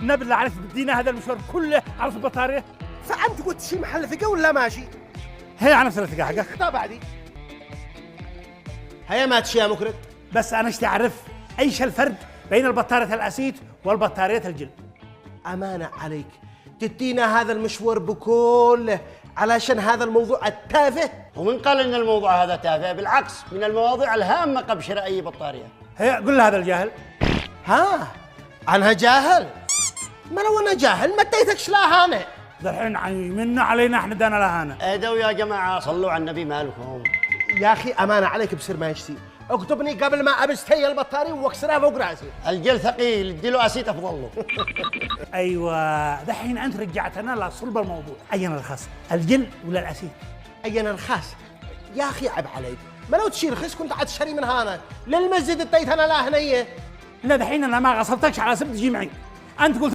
نبي أعرف بدينا هذا المشوار كله على البطارية. فأنت قلت شي محل ثقة ولا ماشي؟ هي على نفس الثقة حقك. طب بعدي هيا ما تشي يا مكرد. بس أنا اشتي أعرف أيش الفرق بين البطارية الأسيت والبطارية الجل. أمانة عليك تدينا هذا المشوار بكله علشان هذا الموضوع التافه؟ ومن قال ان الموضوع هذا تافه؟ بالعكس، من المواضيع الهامه قبل شراء اي بطاريه. هي قل هذا الجاهل. ها أنا جاهل؟ ما لو أنا جاهل ما اديتكش لا أنا. دحين منا علينا احنا دانا لهانا. اهدوا يا جماعه، صلوا على النبي مالكم. يا أخي أمانة عليك بصير ما يشتي، اكتبني قبل ما أبستي البطارية واكسرها فوق راسي. الجل ثقيل، اديله اسيت افضل له. ايوه دحين انت رجعتنا لصلب الموضوع. اين الخاص، الجل ولا الاسيت؟ أين الخاص؟ يا أخي عيب عليك، ما لو تشيل رخيص كنت عاد تشتري من هنا للمسجد اديت أنا لا هنيه. لا دحين انا ما غصبتكش على سبت تجي معي. انت قلت